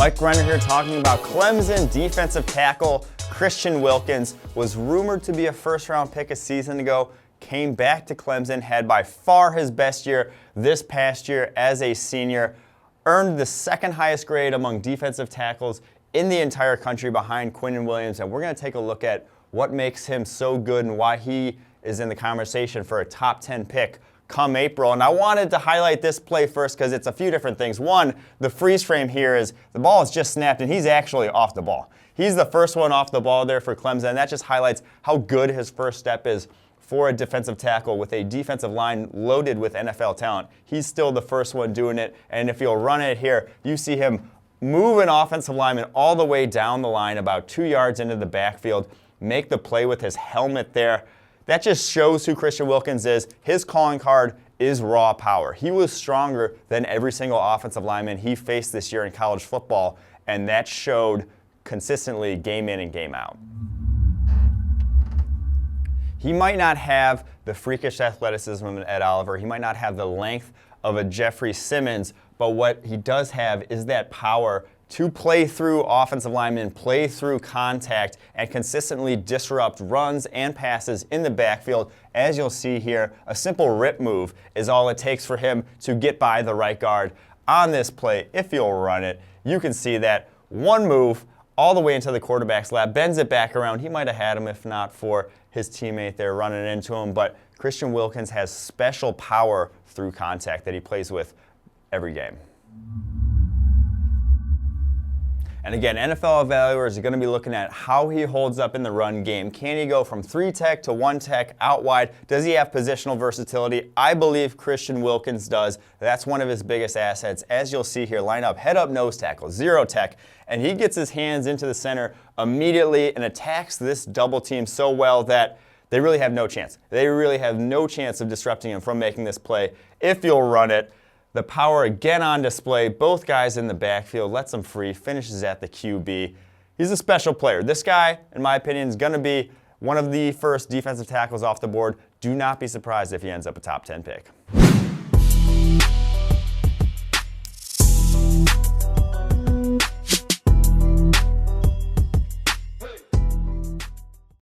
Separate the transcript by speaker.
Speaker 1: Mike Renner here talking about Clemson defensive tackle Christian Wilkins. Was rumored to be a first-round pick a season ago, came back to Clemson, had by far his best year this past year as a senior, earned the second highest grade among defensive tackles in the entire country behind Quinnen Williams, and we're going to take a look at what makes him so good and why he is in the conversation for a top 10 pick come April. And I wanted to highlight this play first because it's a few different things. One, the freeze frame here is the ball is just snapped and he's actually off the ball. He's the first one off the ball there for Clemson, and that just highlights how good his first step is for a defensive tackle with a defensive line loaded with NFL talent. He's still the first one doing it, and if you'll run it here, you see him move an offensive lineman all the way down the line about 2 yards into the backfield, make the play with his helmet there. That just shows who Christian Wilkins is. His calling card is raw power. He was stronger than every single offensive lineman he faced this year in college football, and that showed consistently game in and game out. He might not have the freakish athleticism of an Ed Oliver. He might not have the length of a Jeffrey Simmons, but what he does have is that power to play through offensive linemen, play through contact, and consistently disrupt runs and passes in the backfield. As you'll see here, a simple rip move is all it takes for him to get by the right guard on this play. If you'll run it, you can see that one move all the way into the quarterback's lap, bends it back around. He might have had him if not for his teammate there running into him, but Christian Wilkins has special power through contact that he plays with every game. And again, NFL evaluators are going to be looking at how he holds up in the run game. Can he go from 3-tech to 1-tech out wide? Does he have positional versatility? I believe Christian Wilkins does. That's one of his biggest assets. As you'll see here, line up, head up nose tackle, 0-tech, and he gets his hands into the center immediately and attacks this double team so well that they really have no chance. They really have no chance of disrupting him from making this play if you'll run it. The power again on display, both guys in the backfield, lets him free, finishes at the QB. He's a special player. This guy, in my opinion, is going to be one of the first defensive tackles off the board. Do not be surprised if he ends up a top 10 pick.